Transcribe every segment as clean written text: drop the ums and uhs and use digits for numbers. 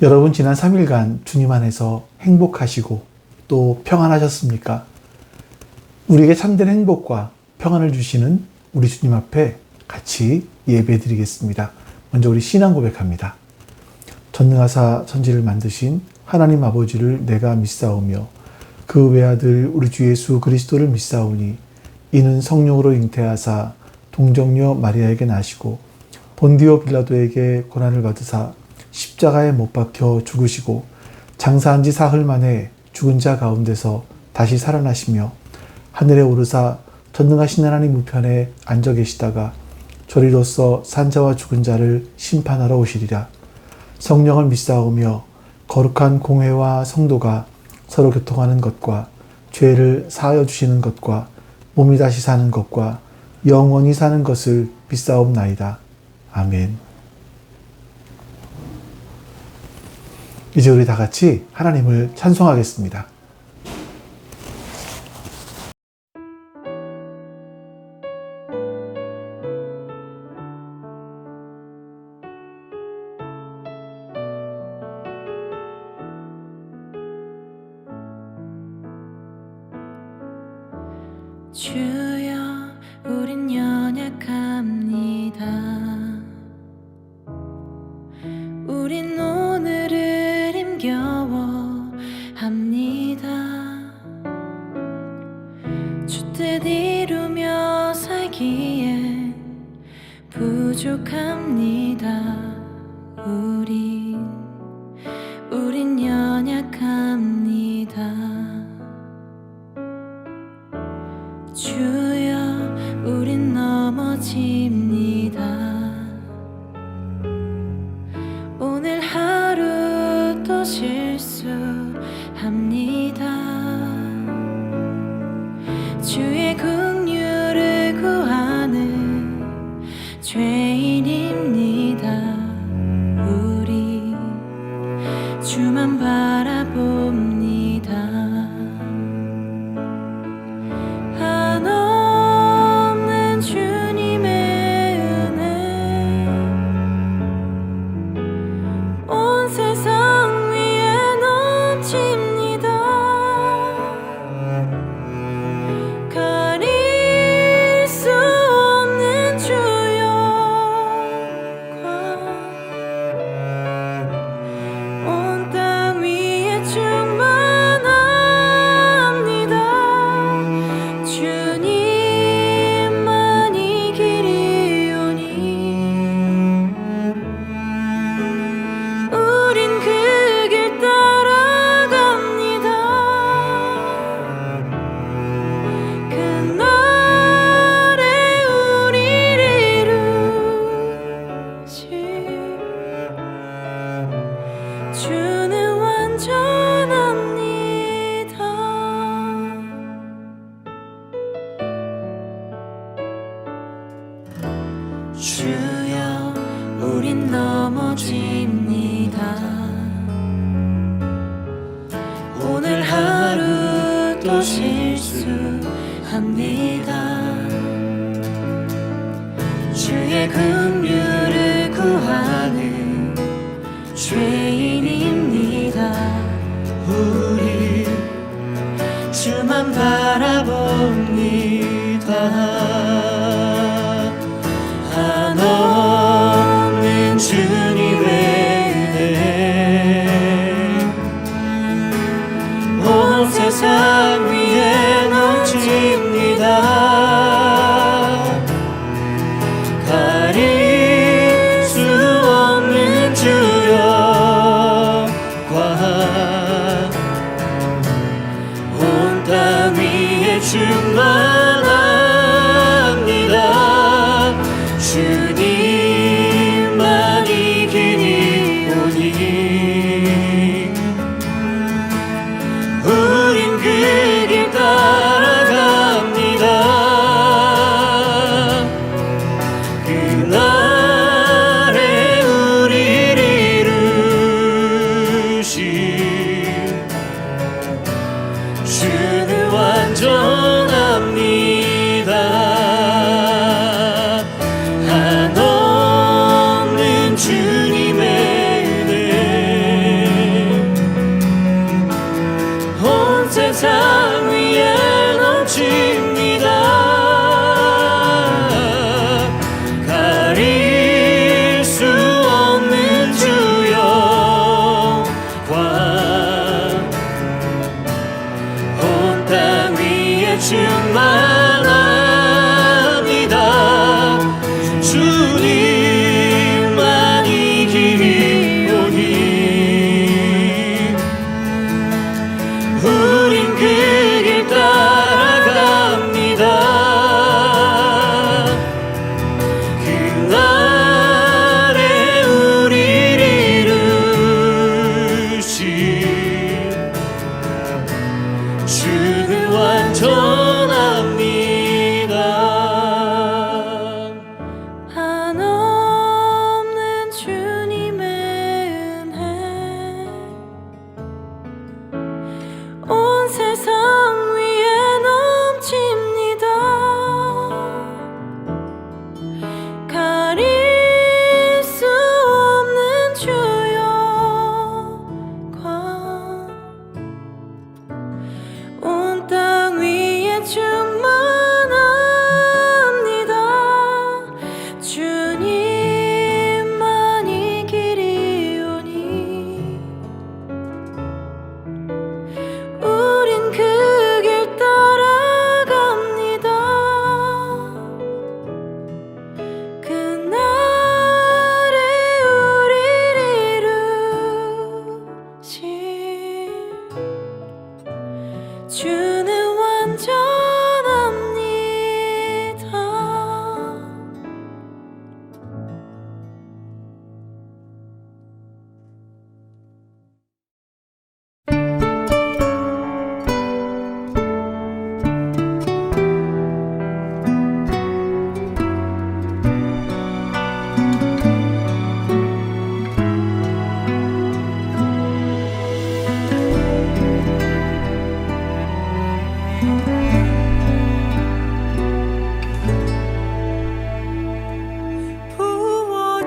여러분 지난 3일간 주님 안에서 행복하시고 또 평안하셨습니까? 우리에게 참된 행복과 평안을 주시는 우리 주님 앞에 같이 예배 드리겠습니다. 먼저 우리 신앙 고백합니다. 전능하사 천지를 만드신 하나님 아버지를 내가 믿사오며 그 외아들 우리 주 예수 그리스도를 믿사오니 이는 성령으로 잉태하사 동정녀 마리아에게 나시고 본디오 빌라도에게 고난을 받으사 십자가에 못 박혀 죽으시고 장사한 지 사흘 만에 죽은 자 가운데서 다시 살아나시며 하늘에 오르사 전능하신 하나님 우편에 앉아 계시다가 저리로서 산자와 죽은 자를 심판하러 오시리라. 성령을 믿사오며 거룩한 공회와 성도가 서로 교통하는 것과 죄를 사하여 주시는 것과 몸이 다시 사는 것과 영원히 사는 것을 믿사옵나이다. 아멘. 이제 우리 다 같이 하나님을 찬송하겠습니다. 주여 우린 연약합니다. 우린 오늘을 힘겨워합니다. 주 뜻 이루며 살기엔 부족합니다. 우린 연약합니다. 주여 우린 넘어집니다. 오늘 하루 또 실수합니다. 주의 긍휼을 구하는 죄인입니다. 우리 주만 바라봅니다. 한없는 주님의 은혜 온 세상 위에 넘칩니다. 가릴 수 없는 주 영광 온 땅 위에 충만합니다. 주님만이 길이오니 우린 그 길 따라갑니다. 그날에 우리를 이루실 주는 완전합니다. 주여 우린 넘어집니다. 오늘 하루 또 실수합니다. 주의 긍휼을 구하는 죄인입니다. 우리 주만 바라봅니다. 한없는 주님의 은혜 온 세상 위에 넘칩니다. 가릴 수 없는 주 영광 온 땅 위에 충만합니다. 주님만이 길이오니 우린 그 길 따라갑니다. 그날에 우리를 이루실 주는 완전합니다. 한없는 주님의 은혜 충만합니다. 주님만이 길이 오니 우린 그 길 따라갑니다. 그날에 우리를 이루신 주는 완전합니다. 한없는 주님의 은혜 온 세상 위에 넘칩니다. 가릴 수 없는 주여 관 온 땅 위에 충만합니다. 주님만이 길이 오니 우린 그 길 따라갑니다. 그날에 우리를 이루신 주는 완전합니다.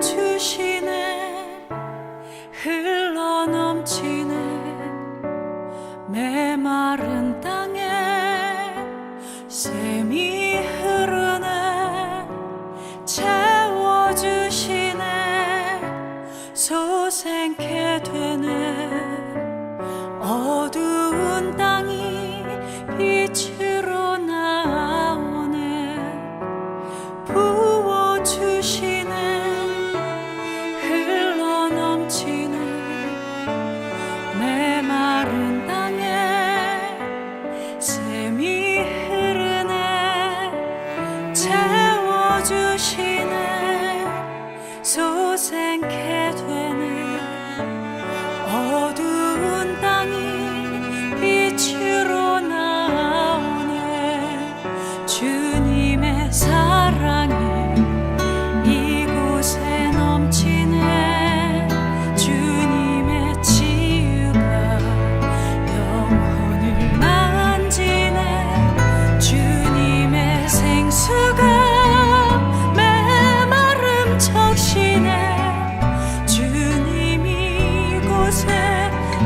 부어주시네 흘러넘치네 메마른 땅에 샘이 흐르네 채워주시네 솟게 되네 어두운 땅이 빛으로 나오네 부어주시네 흘러넘치네 메마른 땅에 샘이 흐르네 채워주시네 솟게 되네 어두운 땅이 빛으로 나오네 주님의 사랑이 이곳에 넘치네 주님의 치유가 영혼을 만지네 주님의 생수가 메마름 적시네 주님이 이곳에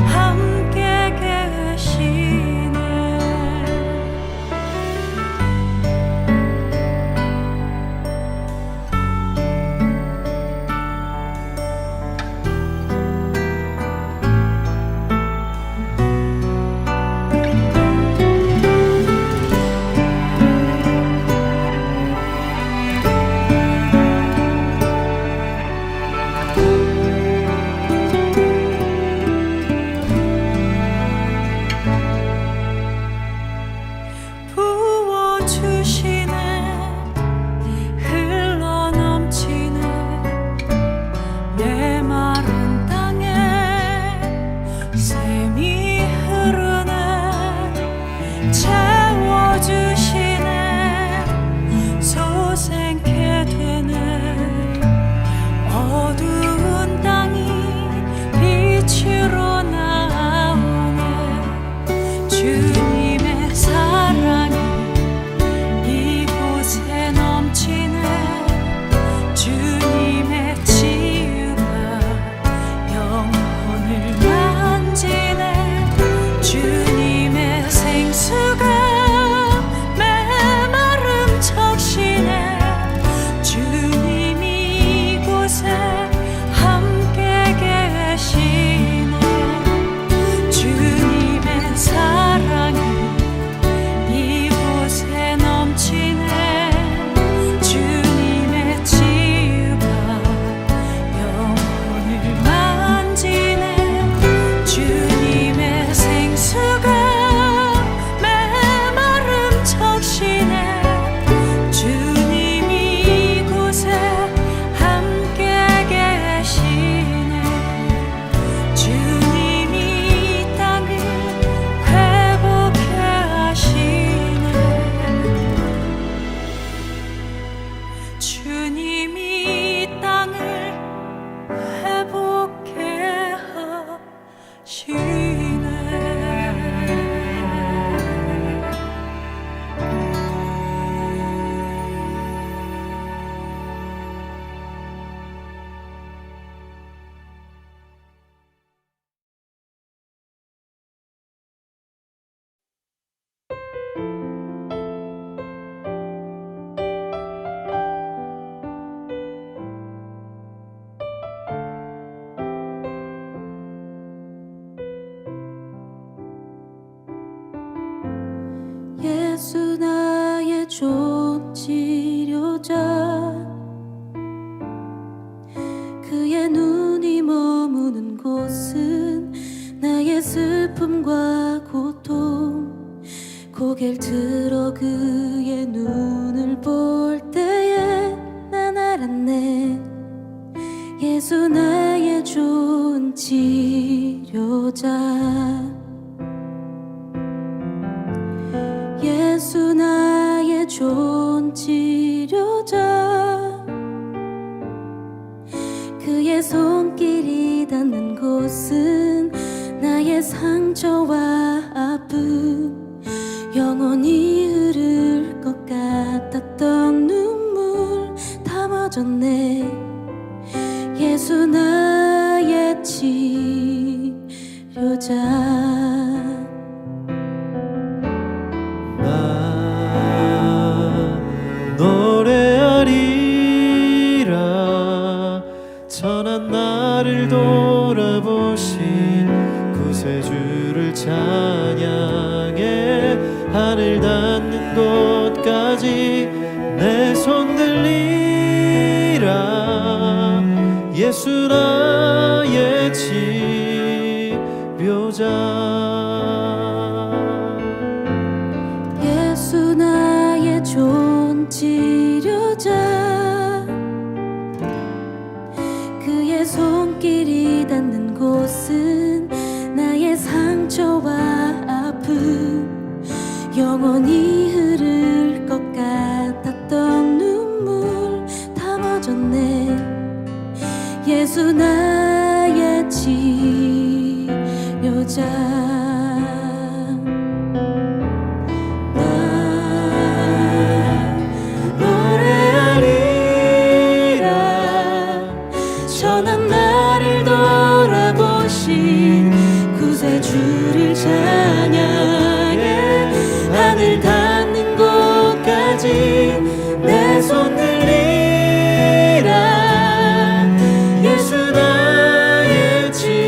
함께 계시네 주님의 생수가 예수 나의 좋은 치료자 그의 눈이 머무는 곳은 나의 슬픔과 고통 고개를 들어 그의 눈을 볼 때에 난 알았네 예수 나의 좋은 치료자 예수 나의 좋은 치료자 그의 손길이 닿는 곳은 나의 상처와 아픔 영원히 흐를 것 같았던 눈물 다 멎었네 예수 나의 치료자 나 노래하리라 천한 나를 돌아보신 구세주를 찬양해 하늘 닿는 곳까지 내 손 들리라 예수 나의 치료자 예수 나의 좋은 치료자 그의 손길이 닿는 곳은 나의 상처와 아픔 영원히 흐를 것 같았던 눈물 다 멎었네 예수 나의 치료자 천한 나를 돌아보신 구세주를 찬양해 하늘 닿는 곳까지 내 손 들리라 예수 나의 치료자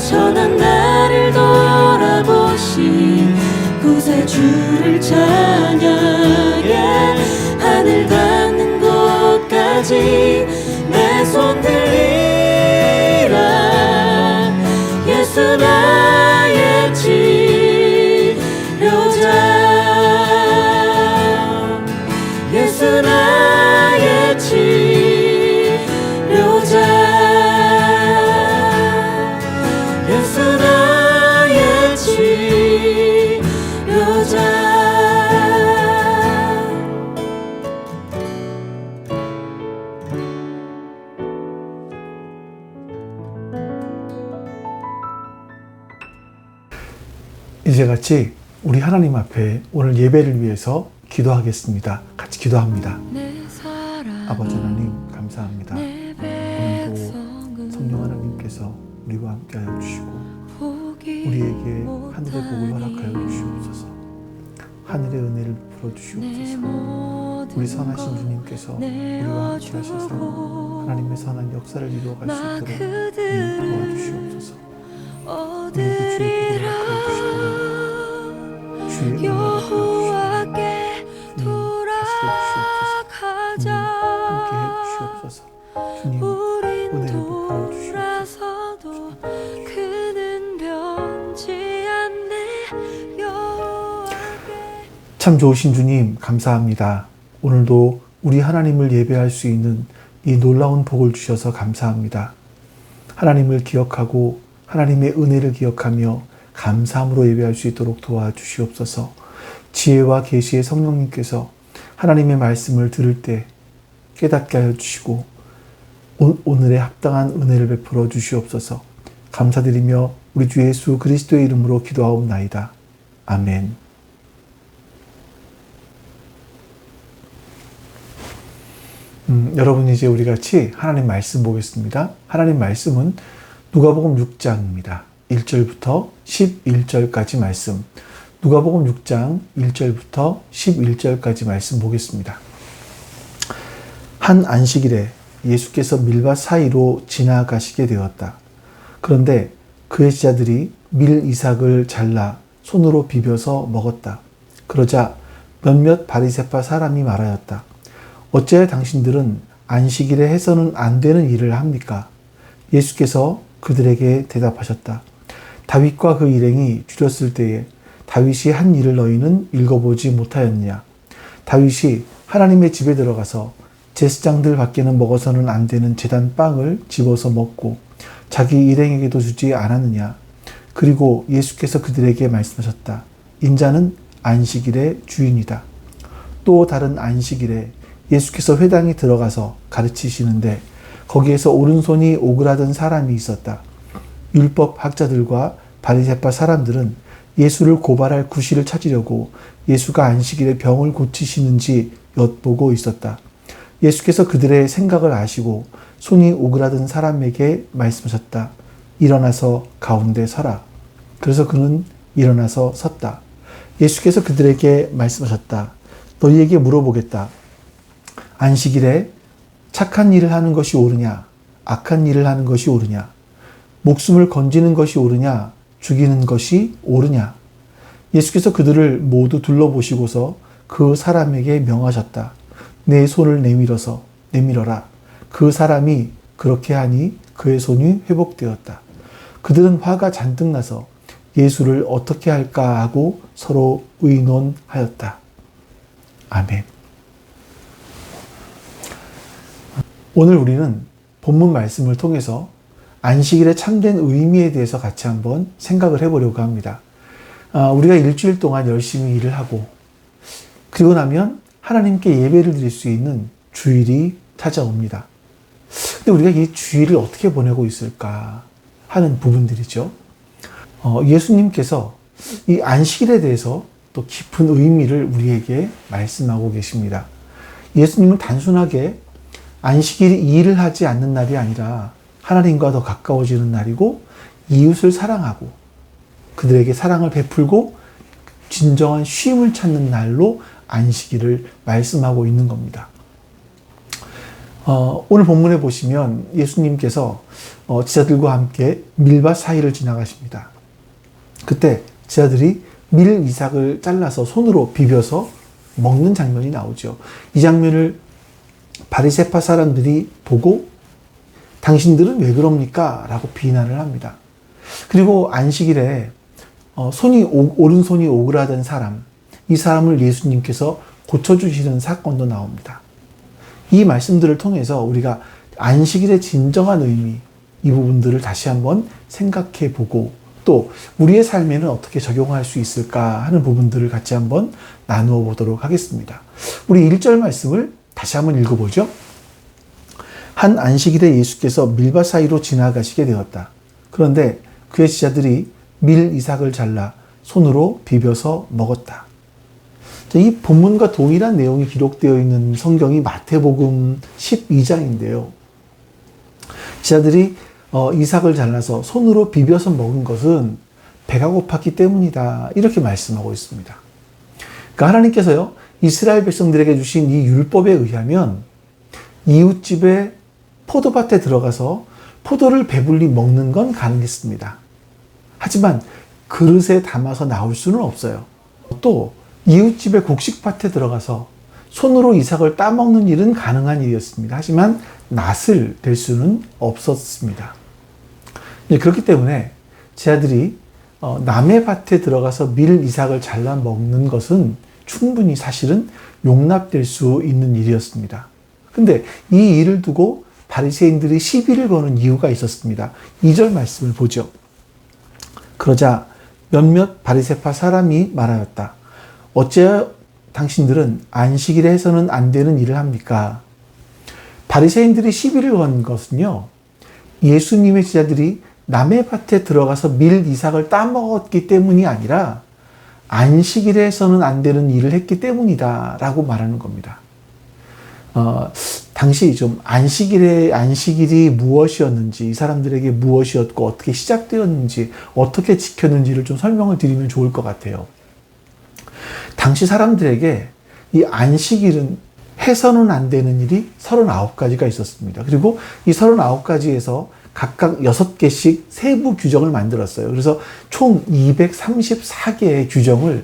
천한 나를 돌아보신 구세주를 찬양해 하늘 닿는 곳까지 내 손 들리라 예수 나의 치료자 예수 나의 치료자 예수 나의 치료자 이제같이 우리 하나님 앞에 오늘 예배를 위해서 기도하겠습니다. 같이 기도합니다. 아버지 하나님 감사합니다. 오늘도 성령 하나님께서 우리와 함께하여 주시고 우리에게 하늘의 복을 허락하여 주시옵소서. 하늘의 은혜를 베풀어 주시옵소서. 우리 선하신 주님께서 우리와 함께 하셔서 하나님의 선한 역사를 이루어갈 수 있도록 도와주시옵소서. 우리에게 주의 복을 허락하여 주시고 주의 은혜를 여호와께 돌아가자. 함께 해주시옵소서. 주님 은혜를 베풀어 주시옵소서. 그는 변치 않네 여호와께 참 좋으신 주님 감사합니다. 오늘도 우리 하나님을 예배할 수 있는 이 놀라운 복을 주셔서 감사합니다. 하나님을 기억하고 하나님의 은혜를 기억하며 감사함으로 예배할 수 있도록 도와주시옵소서. 지혜와 계시의 성령님께서 하나님의 말씀을 들을 때 깨닫게 하여 주시고 오늘에 합당한 은혜를 베풀어 주시옵소서. 감사드리며 우리 주 예수 그리스도의 이름으로 기도하옵나이다. 아멘. 여러분 이제 우리 같이 하나님 말씀 보겠습니다. 하나님 말씀은 누가복음 6장입니다. 1절부터 11절까지 말씀. 누가복음 6장 1절부터 11절까지 말씀 보겠습니다. 한 안식일에 예수께서 밀밭 사이로 지나가시게 되었다. 그런데 그의 제자들이 밀 이삭을 잘라 손으로 비벼서 먹었다. 그러자 몇몇 바리새파 사람이 말하였다. 어찌하여 당신들은 안식일에 해서는 안 되는 일을 합니까? 예수께서 그들에게 대답하셨다. 다윗과 그 일행이 줄였을 때에 다윗이 한 일을 너희는 읽어보지 못하였느냐? 다윗이 하나님의 집에 들어가서 제사장들 밖에는 먹어서는 안 되는 제단 빵을 집어서 먹고 자기 일행에게도 주지 않았느냐? 그리고 예수께서 그들에게 말씀하셨다. 인자는 안식일의 주인이다. 또 다른 안식일에 예수께서 회당에 들어가서 가르치시는데 거기에서 오른손이 오그라든 사람이 있었다. 율법 학자들과 바리새파 사람들은 예수를 고발할 구실을 찾으려고 예수가 안식일에 병을 고치시는지 엿보고 있었다. 예수께서 그들의 생각을 아시고 손이 오그라든 사람에게 말씀하셨다. 일어나서 가운데 서라. 그래서 그는 일어나서 섰다. 예수께서 그들에게 말씀하셨다. 너희에게 물어보겠다. 안식일에 착한 일을 하는 것이 옳으냐? 악한 일을 하는 것이 옳으냐? 목숨을 건지는 것이 옳으냐? 죽이는 것이 옳으냐? 예수께서 그들을 모두 둘러보시고서 그 사람에게 명하셨다. 내 손을 내밀어라. 그 사람이 그렇게 하니 그의 손이 회복되었다. 그들은 화가 잔뜩 나서 예수를 어떻게 할까 하고 서로 의논하였다. 아멘. 오늘 우리는 본문 말씀을 통해서 안식일의 참된 의미에 대해서 같이 한번 생각을 해보려고 합니다. 우리가 일주일 동안 열심히 일을 하고 그리고 나면 하나님께 예배를 드릴 수 있는 주일이 찾아옵니다. 근데 우리가 이 주일을 어떻게 보내고 있을까 하는 부분들이죠. 예수님께서 이 안식일에 대해서 또 깊은 의미를 우리에게 말씀하고 계십니다. 예수님은 단순하게 안식일이 일을 하지 않는 날이 아니라 하나님과 더 가까워지는 날이고 이웃을 사랑하고 그들에게 사랑을 베풀고 진정한 쉼을 찾는 날로 안식일을 말씀하고 있는 겁니다. 오늘 본문에 보시면 예수님께서 제자들과 함께 밀밭 사이를 지나가십니다. 그때 제자들이 밀 이삭을 잘라서 손으로 비벼서 먹는 장면이 나오죠. 이 장면을 바리새파 사람들이 보고 당신들은 왜 그럽니까? 라고 비난을 합니다. 그리고 안식일에 오른손이 오그라든 사람, 이 사람을 예수님께서 고쳐주시는 사건도 나옵니다. 이 말씀들을 통해서 우리가 안식일의 진정한 의미, 이 부분들을 다시 한번 생각해 보고 또 우리의 삶에는 어떻게 적용할 수 있을까 하는 부분들을 같이 한번 나누어 보도록 하겠습니다. 우리 1절 말씀을 다시 한번 읽어보죠. 한 안식일에 예수께서 밀밭 사이로 지나가시게 되었다. 그런데 그의 제자들이 밀 이삭을 잘라 손으로 비벼서 먹었다. 이 본문과 동일한 내용이 기록되어 있는 성경이 마태복음 12장인데요. 제자들이 이삭을 잘라서 손으로 비벼서 먹은 것은 배가 고팠기 때문이다. 이렇게 말씀하고 있습니다. 그러니까 하나님께서요, 이스라엘 백성들에게 주신 이 율법에 의하면 이웃집에 포도밭에 들어가서 포도를 배불리 먹는 건 가능했습니다. 하지만 그릇에 담아서 나올 수는 없어요. 또 이웃집의 곡식밭에 들어가서 손으로 이삭을 따먹는 일은 가능한 일이었습니다. 하지만 낫을 댈 수는 없었습니다. 그렇기 때문에 제자들이 남의 밭에 들어가서 밀 이삭을 잘라 먹는 것은 충분히 사실은 용납될 수 있는 일이었습니다. 근데 이 일을 두고 바리새인들이 시비를 거는 이유가 있었습니다. 2절 말씀을 보죠. 그러자 몇몇 바리새파 사람이 말하였다. 어찌하여 당신들은 안식일에 해서는 안 되는 일을 합니까? 바리새인들이 시비를 건 것은요, 예수님의 제자들이 남의 밭에 들어가서 밀 이삭을 따먹었기 때문이 아니라 안식일에 해서는 안 되는 일을 했기 때문이다 라고 말하는 겁니다. 당시 좀 안식일이 무엇이었는지, 이 사람들에게 무엇이었고 어떻게 시작되었는지, 어떻게 지켰는지를 좀 설명을 드리면 좋을 것 같아요. 당시 사람들에게 이 안식일은 해서는 안 되는 일이 39가지가 있었습니다. 그리고 이 39가지에서 각각 6개씩 세부 규정을 만들었어요. 그래서 총 234개의 규정을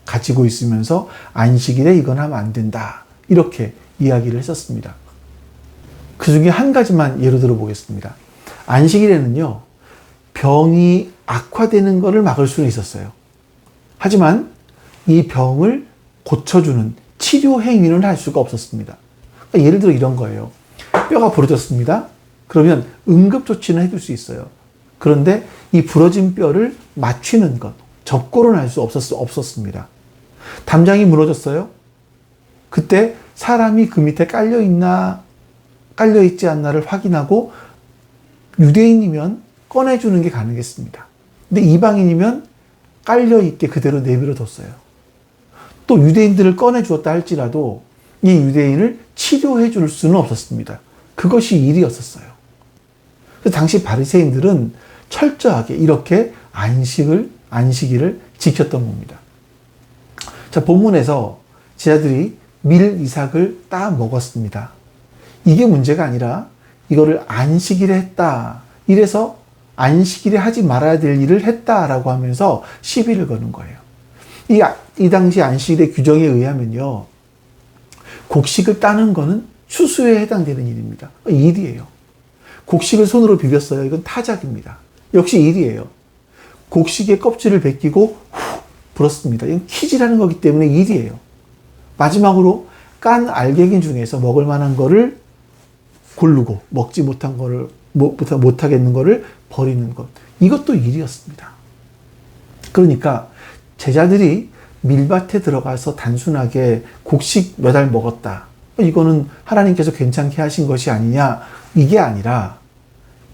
가지고 있으면서 안식일에 이건 하면 안 된다, 이렇게 이야기를 했었습니다. 그 중에 한 가지만 예로 들어 보겠습니다. 안식일에는요, 병이 악화되는 것을 막을 수는 있었어요. 하지만 이 병을 고쳐주는 치료 행위는 할 수가 없었습니다. 그러니까 예를 들어 이런 거예요. 뼈가 부러졌습니다. 그러면 응급조치는 해줄 수 있어요. 그런데 이 부러진 뼈를 맞추는 것, 접고는 할 수 없었습니다. 담장이 무너졌어요. 그때 사람이 그 밑에 깔려있지 않나를 확인하고 유대인이면 꺼내주는 게 가능했습니다. 근데 이방인이면 깔려있게 그대로 내버려 뒀어요. 또 유대인들을 꺼내주었다 할지라도 이 유대인을 치료해 줄 수는 없었습니다. 그것이 일이었었어요. 그래서 당시 바리새인들은 철저하게 이렇게 안식일을 지켰던 겁니다. 자, 본문에서 제자들이 밀 이삭을 따 먹었습니다. 이게 문제가 아니라 이거를 안식일에 했다, 이래서 안식일에 하지 말아야 될 일을 했다라고 하면서 시비를 거는 거예요. 이 당시 안식일의 규정에 의하면요, 곡식을 따는 거는 추수에 해당되는 일입니다. 일이에요. 곡식을 손으로 비볐어요. 이건 타작입니다. 역시 일이에요. 곡식의 껍질을 벗기고 불었습니다. 이건 키질하는 거기 때문에 일이에요. 마지막으로 깐 알갱이 중에서 먹을 만한 거를 고르고 먹지 못한 거를 못하겠는 거를 버리는 것, 이것도 일이었습니다. 그러니까 제자들이 밀밭에 들어가서 단순하게 곡식 몇 알 먹었다, 이거는 하나님께서 괜찮게 하신 것이 아니냐, 이게 아니라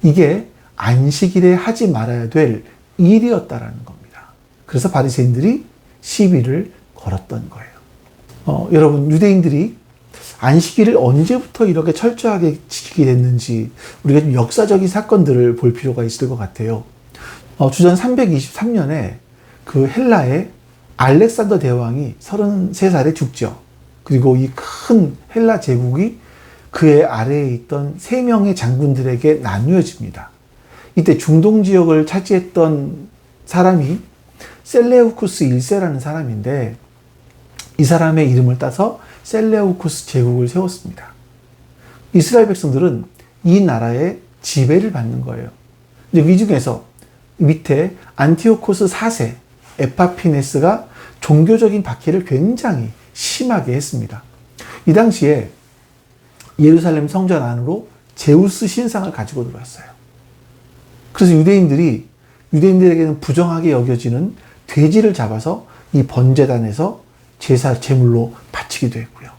이게 안식일에 하지 말아야 될 일이었다라는 겁니다. 그래서 바리새인들이 시비를 걸었던 거예요. 여러분, 유대인들이 안식일을 언제부터 이렇게 철저하게 지키게 됐는지 우리가 좀 역사적인 사건들을 볼 필요가 있을 것 같아요. 주전 323년에 그 헬라의 알렉산더 대왕이 33살에 죽죠. 그리고 이 큰 헬라 제국이 그의 아래에 있던 3명의 장군들에게 나누어집니다. 이때 중동 지역을 차지했던 사람이 셀레우쿠스 1세라는 사람인데, 이 사람의 이름을 따서 셀레우쿠스 제국을 세웠습니다. 이스라엘 백성들은 이 나라의 지배를 받는 거예요. 이 중에서 밑에 안티오코스 4세 에파피네스가 종교적인 박해를 굉장히 심하게 했습니다. 이 당시에 예루살렘 성전 안으로 제우스 신상을 가지고 들어왔어요. 그래서 유대인들에게는 부정하게 여겨지는 돼지를 잡아서 이 번제단에서 제물로 바치기도 했고요.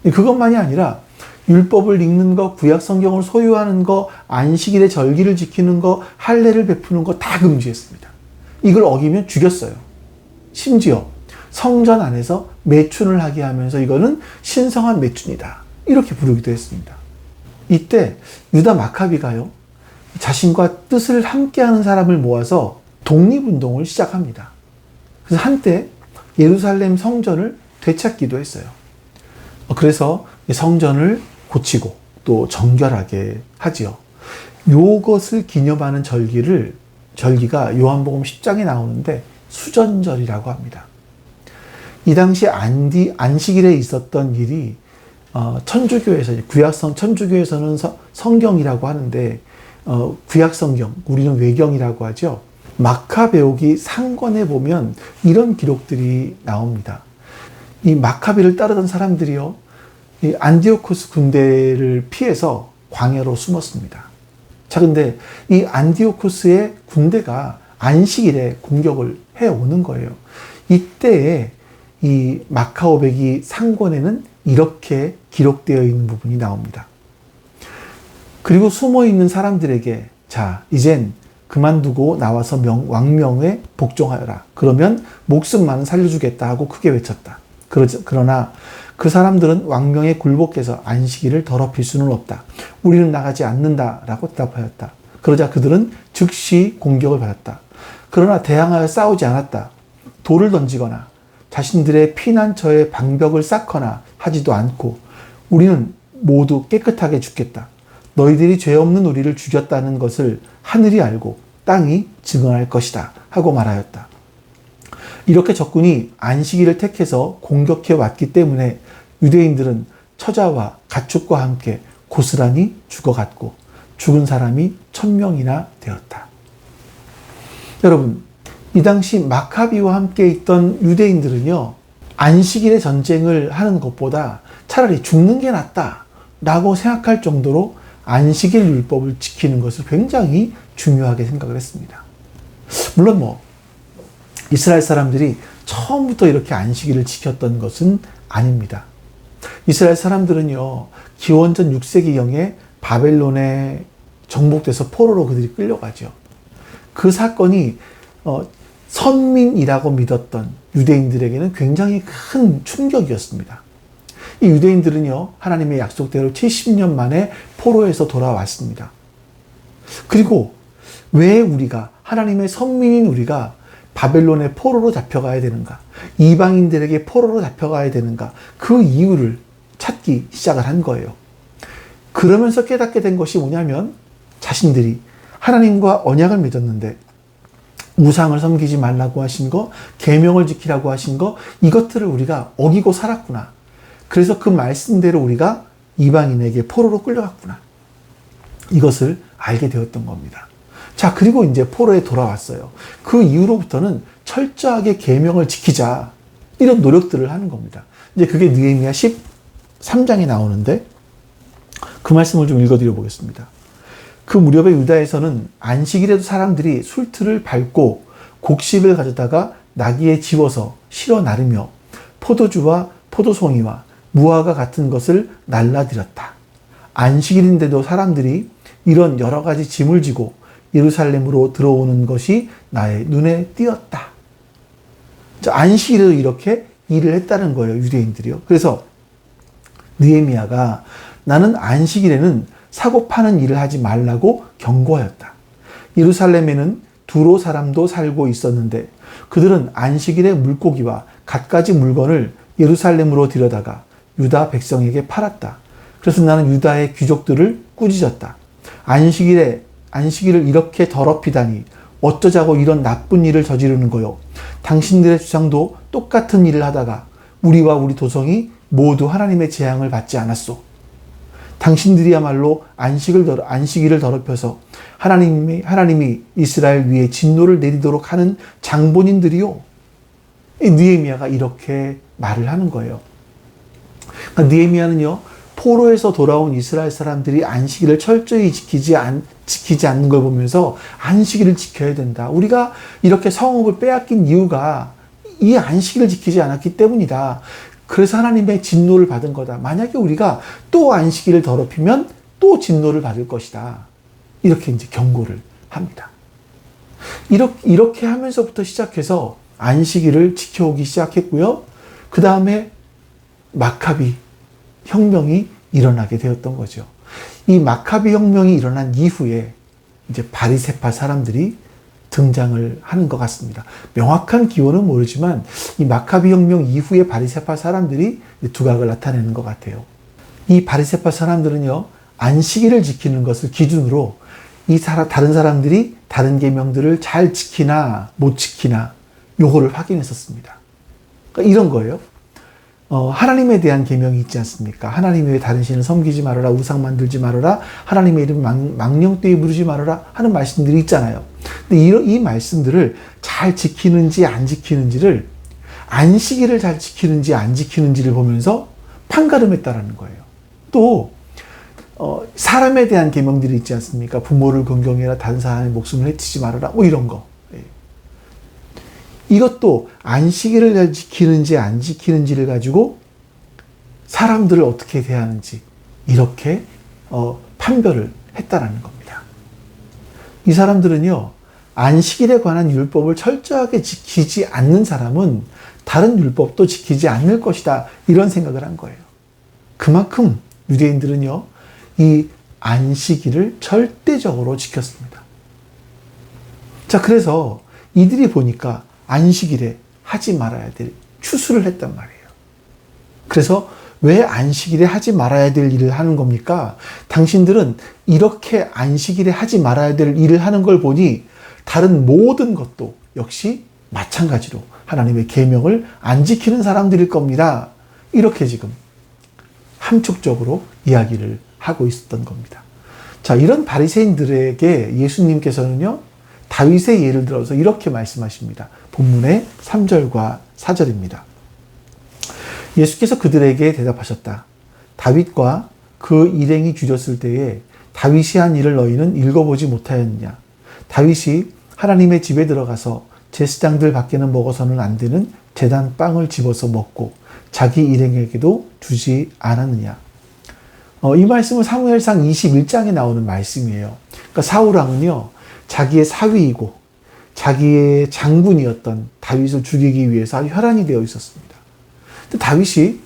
그것만이 아니라 율법을 읽는 거, 구약 성경을 소유하는 거, 안식일의 절기를 지키는 거, 할례를 베푸는 거 다 금지했습니다. 이걸 어기면 죽였어요. 심지어 성전 안에서 매춘을 하게 하면서 이거는 신성한 매춘이다, 이렇게 부르기도 했습니다. 이때 유다 마카비가요, 자신과 뜻을 함께하는 사람을 모아서 독립운동을 시작합니다. 그래서 한때 예루살렘 성전을 되찾기도 했어요. 그래서 성전을 고치고 또 정결하게 하지요. 요것을 기념하는 절기가 요한복음 10장에 나오는데 수전절이라고 합니다. 이 당시 안식일에 있었던 일이 천주교에서, 천주교에서는 성경이라고 하는데 구약 성경, 우리는 외경이라고 하죠. 마카베오기 상권에 보면 이런 기록들이 나옵니다. 이 마카비를 따르던 사람들이요, 이 안디오코스 군대를 피해서 광야로 숨었습니다. 자, 근데 이 안디오코스의 군대가 안식일에 공격을 해오는 거예요. 이때에 이 마카오베기 상권에는 이렇게 기록되어 있는 부분이 나옵니다. 그리고 숨어 있는 사람들에게 자, 이젠 그만두고 나와서 왕명에 복종하여라. 그러면 목숨만은 살려주겠다 하고 크게 외쳤다. 그러나 그 사람들은 왕명에 굴복해서 안식일을 더럽힐 수는 없다. 우리는 나가지 않는다라고 대답하였다. 그러자 그들은 즉시 공격을 받았다. 그러나 대항하여 싸우지 않았다. 돌을 던지거나 자신들의 피난처에 방벽을 쌓거나 하지도 않고 우리는 모두 깨끗하게 죽겠다. 너희들이 죄 없는 우리를 죽였다는 것을 하늘이 알고 땅이 증언할 것이다 하고 말하였다. 이렇게 적군이 안식일을 택해서 공격해 왔기 때문에 유대인들은 처자와 가축과 함께 고스란히 죽어갔고 죽은 사람이 1000명이나 되었다. 여러분, 이 당시 마카비와 함께 있던 유대인들은요, 안식일의 전쟁을 하는 것보다 차라리 죽는 게 낫다라고 생각할 정도로 안식일 율법을 지키는 것을 굉장히 중요하게 생각을 했습니다. 물론 이스라엘 사람들이 처음부터 이렇게 안식일을 지켰던 것은 아닙니다. 이스라엘 사람들은요, 기원전 6세기경에 바벨론에 정복돼서 포로로 그들이 끌려가죠. 그 사건이 선민이라고 믿었던 유대인들에게는 굉장히 큰 충격이었습니다. 이 유대인들은요, 하나님의 약속대로 70년 만에 포로에서 돌아왔습니다. 그리고 왜 우리가, 하나님의 선민인 우리가 바벨론의 포로로 잡혀가야 되는가? 이방인들에게 포로로 잡혀가야 되는가? 그 이유를 찾기 시작을 한 거예요. 그러면서 깨닫게 된 것이 뭐냐면 자신들이 하나님과 언약을 맺었는데 우상을 섬기지 말라고 하신 거, 계명을 지키라고 하신 거, 이것들을 우리가 어기고 살았구나. 그래서 그 말씀대로 우리가 이방인에게 포로로 끌려갔구나. 이것을 알게 되었던 겁니다. 자, 그리고 이제 포로에 돌아왔어요. 그 이후로부터는 철저하게 계명을 지키자. 이런 노력들을 하는 겁니다. 이제 그게 느헤미야 13장에 나오는데 그 말씀을 좀 읽어드려 보겠습니다. 그 무렵에 유다에서는 안식일에도 사람들이 술틀을 밟고 곡식을 가져다가 나귀에 집어서 실어 나르며 포도주와 포도송이와 무화과 같은 것을 날라드렸다. 안식일인데도 사람들이 이런 여러 가지 짐을 지고 예루살렘으로 들어오는 것이 나의 눈에 띄었다. 안식일에도 이렇게 일을 했다는 거예요, 유대인들이요. 그래서 느헤미야가 나는 안식일에는 사고 파는 일을 하지 말라고 경고하였다. 예루살렘에는 두로 사람도 살고 있었는데 그들은 안식일에 물고기와 갖가지 물건을 예루살렘으로 들여다가 유다 백성에게 팔았다. 그래서 나는 유다의 귀족들을 꾸짖었다. 안식일을 이렇게 더럽히다니 어쩌자고 이런 나쁜 일을 저지르는 거요. 당신들의 주장도 똑같은 일을 하다가 우리와 우리 도성이 모두 하나님의 재앙을 받지 않았소. 당신들이야말로 안식일을 더럽혀서 하나님이 이스라엘 위에 진노를 내리도록 하는 장본인들이요. 느헤미야가 이렇게 말을 하는 거예요. 그러니까 느헤미야는요, 포로에서 돌아온 이스라엘 사람들이 안식일을 철저히 지키지 않는 걸 보면서 안식일을 지켜야 된다. 우리가 이렇게 성읍을 빼앗긴 이유가 이 안식일을 지키지 않았기 때문이다. 그래서 하나님의 진노를 받은 거다. 만약에 우리가 또 안식일을 더럽히면 또 진노를 받을 것이다. 이렇게 이제 경고를 합니다. 이렇게 하면서부터 시작해서 안식일을 지켜오기 시작했고요. 그 다음에 마카비 혁명이 일어나게 되었던 거죠. 이 마카비 혁명이 일어난 이후에 이제 바리새파 사람들이 등장을 하는 것 같습니다. 명확한 기원은 모르지만 이 마카비 혁명 이후에 바리새파 사람들이 두각을 나타내는 것 같아요. 이 바리새파 사람들은요, 안식일을 지키는 것을 기준으로 다른 사람들이 다른 계명들을 잘 지키나 못 지키나 요거를 확인했었습니다. 그러니까 이런 거예요. 하나님에 대한 계명이 있지 않습니까? 하나님 외에 다른 신을 섬기지 말아라, 우상 만들지 말아라, 하나님의 이름 망령되이 부르지 말아라 하는 말씀들이 있잖아요. 근데 이 말씀들을 잘 지키는지 안 지키는지를, 안식일을 잘 지키는지 안 지키는지를 보면서 판가름했다라는 거예요. 또 사람에 대한 계명들이 있지 않습니까? 부모를 존경해라, 다른 사람의 목숨을 해치지 말아라, 뭐 이런 거. 이것도 안식일을 지키는지 안 지키는지를 가지고 사람들을 어떻게 대하는지 이렇게 판별을 했다라는 겁니다. 이 사람들은요, 안식일에 관한 율법을 철저하게 지키지 않는 사람은 다른 율법도 지키지 않을 것이다, 이런 생각을 한 거예요. 그만큼 유대인들은요, 이 안식일을 절대적으로 지켰습니다. 자, 그래서 이들이 보니까 안식일에 하지 말아야 될 추수를 했단 말이에요. 그래서 왜 안식일에 하지 말아야 될 일을 하는 겁니까? 당신들은 이렇게 안식일에 하지 말아야 될 일을 하는 걸 보니 다른 모든 것도 역시 마찬가지로 하나님의 계명을 안 지키는 사람들일 겁니다. 이렇게 지금 함축적으로 이야기를 하고 있었던 겁니다. 자, 이런 바리새인들에게 예수님께서는요, 다윗의 예를 들어서 이렇게 말씀하십니다. 본문의 3절과 4절입니다. 예수께서 그들에게 대답하셨다. 다윗과 그 일행이 줄였을 때에 다윗이 한 일을 너희는 읽어보지 못하였느냐? 다윗이 하나님의 집에 들어가서 제사장들 밖에는 먹어서는 안 되는 제단 빵을 집어서 먹고 자기 일행에게도 주지 않았느냐? 이 말씀은 사무엘상 21장에 나오는 말씀이에요. 그러니까 사울왕은요, 자기의 사위이고 자기의 장군이었던 다윗을 죽이기 위해서 아주 혈안이 되어 있었습니다. 근데 다윗이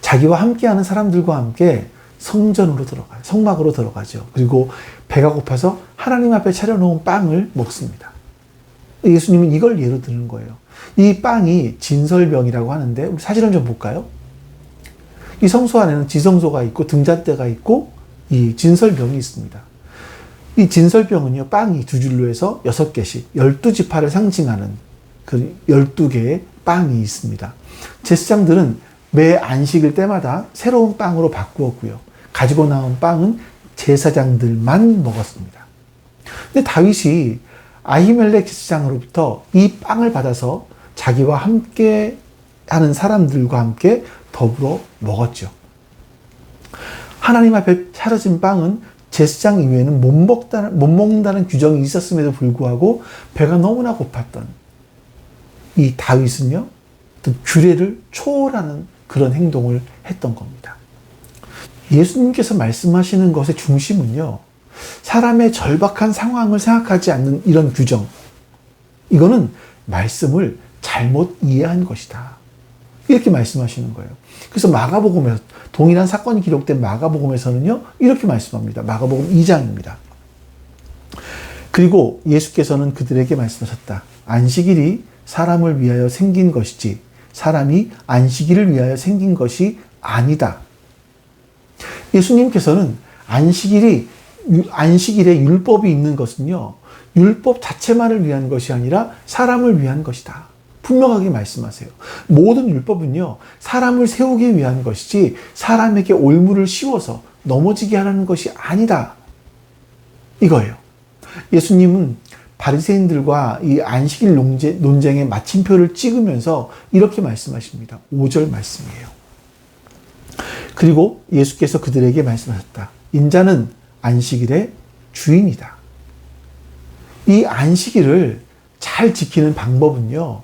자기와 함께하는 사람들과 함께 성전으로 들어가요. 성막으로 들어가죠. 그리고 배가 고파서 하나님 앞에 차려놓은 빵을 먹습니다. 예수님은 이걸 예로 드는 거예요. 이 빵이 진설병이라고 하는데 우리 사진을 좀 볼까요? 이 성소 안에는 지성소가 있고 등잔대가 있고 이 진설병이 있습니다. 이 진설병은요, 빵이 두 줄로 해서 6개씩 12지파를 상징하는 그 12개의 빵이 있습니다. 제사장들은 매 안식일 때마다 새로운 빵으로 바꾸었고요. 가지고 나온 빵은 제사장들만 먹었습니다. 근데 다윗이 아히멜렉 제사장으로부터 이 빵을 받아서 자기와 함께 하는 사람들과 함께 더불어 먹었죠. 하나님 앞에 차려진 빵은 제사장 이외에는 못 먹는다는 규정이 있었음에도 불구하고 배가 너무나 고팠던 이 다윗은요, 또 규례를 초월하는 그런 행동을 했던 겁니다. 예수님께서 말씀하시는 것의 중심은요, 사람의 절박한 상황을 생각하지 않는 이런 규정, 이거는 말씀을 잘못 이해한 것이다, 이렇게 말씀하시는 거예요. 그래서 마가복음에서, 동일한 사건이 기록된 마가복음에서는요, 이렇게 말씀합니다. 마가복음 2장입니다. 그리고 예수께서는 그들에게 말씀하셨다. 안식일이 사람을 위하여 생긴 것이지 사람이 안식일을 위하여 생긴 것이 아니다. 예수님께서는 안식일에 율법이 있는 것은요, 율법 자체만을 위한 것이 아니라 사람을 위한 것이다, 분명하게 말씀하세요. 모든 율법은요, 사람을 세우기 위한 것이지 사람에게 올무를 씌워서 넘어지게 하라는 것이 아니다, 이거예요. 예수님은 바리새인들과 이 안식일 논쟁의 마침표를 찍으면서 이렇게 말씀하십니다. 5절 말씀이에요. 그리고 예수께서 그들에게 말씀하셨다. 인자는 안식일의 주인이다. 이 안식일을 잘 지키는 방법은요,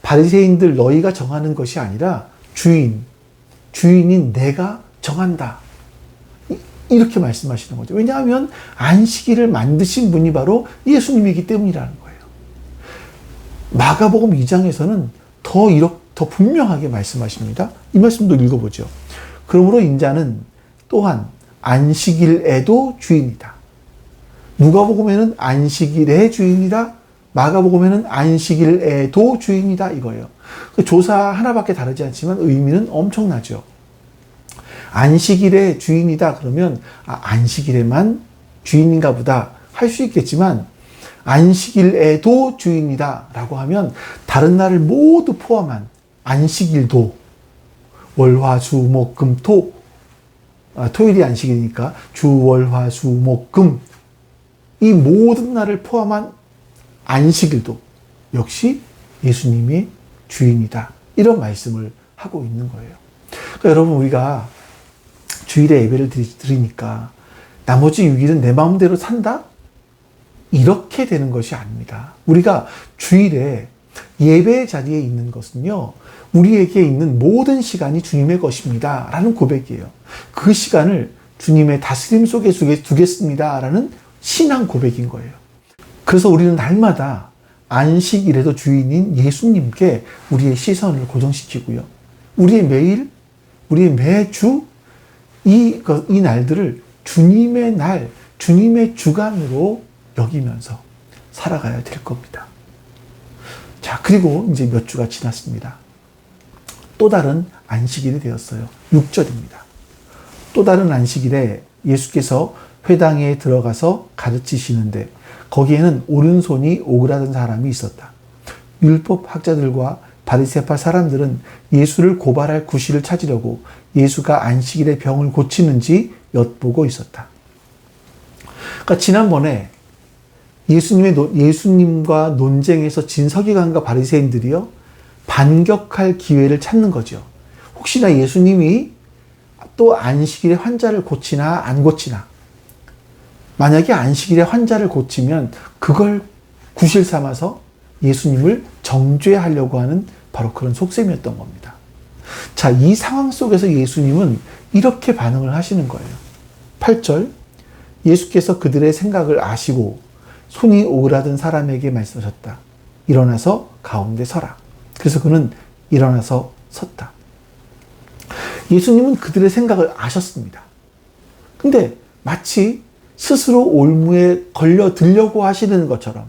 바리새인들 너희가 정하는 것이 아니라 주인인 내가 정한다, 이렇게 말씀하시는 거죠. 왜냐하면 안식일을 만드신 분이 바로 예수님이기 때문이라는 거예요. 마가복음 2장에서는 더 분명하게 말씀하십니다. 이 말씀도 읽어보죠. 그러므로 인자는 또한 안식일에도 주인이다. 누가복음에는 안식일의 주인이다. 마가복음에는 안식일에도 주인이다, 이거예요. 조사 하나밖에 다르지 않지만 의미는 엄청나죠. 안식일의 주인이다 그러면 안식일에만 주인인가 보다 할 수 있겠지만, 안식일에도 주인이다 라고 하면 다른 날을 모두 포함한 안식일도, 월화수목금 토일이 안식일이니까 주 월화수목금 이 모든 날을 포함한 안식일도 역시 예수님이 주인이다, 이런 말씀을 하고 있는 거예요. 그러니까 여러분, 우리가 주일에 예배를 드리니까 나머지 6일은 내 마음대로 산다? 이렇게 되는 것이 아닙니다. 우리가 주일에 예배 자리에 있는 것은요, 우리에게 있는 모든 시간이 주님의 것입니다. 라는 고백이에요. 그 시간을 주님의 다스림 속에 두겠습니다. 라는 신앙 고백인 거예요. 그래서 우리는 날마다 안식일에도 주인인 예수님께 우리의 시선을 고정시키고요. 우리의 매일, 우리의 매주 이 날들을 주님의 날, 주님의 주간으로 여기면서 살아가야 될 겁니다. 자, 그리고 이제 몇 주가 지났습니다. 또 다른 안식일이 되었어요. 6절입니다. 또 다른 안식일에 예수께서 회당에 들어가서 가르치시는데 거기에는 오른손이 오그라든 사람이 있었다. 율법 학자들과 바리새파 사람들은 예수를 고발할 구실을 찾으려고 예수가 안식일에 병을 고치는지 엿보고 있었다. 그러니까 지난번에 예수님과 논쟁에서 진 서기관과 바리새인들이요, 반격할 기회를 찾는 거죠. 혹시나 예수님이 또 안식일에 환자를 고치나 안 고치나. 만약에 안식일에 환자를 고치면 그걸 구실 삼아서 예수님을 정죄하려고 하는 바로 그런 속셈이었던 겁니다. 자, 이 상황 속에서 예수님은 이렇게 반응을 하시는 거예요. 8절, 예수께서 그들의 생각을 아시고 손이 오그라든 사람에게 말씀하셨다. 일어나서 가운데 서라. 그래서 그는 일어나서 섰다. 예수님은 그들의 생각을 아셨습니다. 근데 마치 스스로 올무에 걸려들려고 하시는 것처럼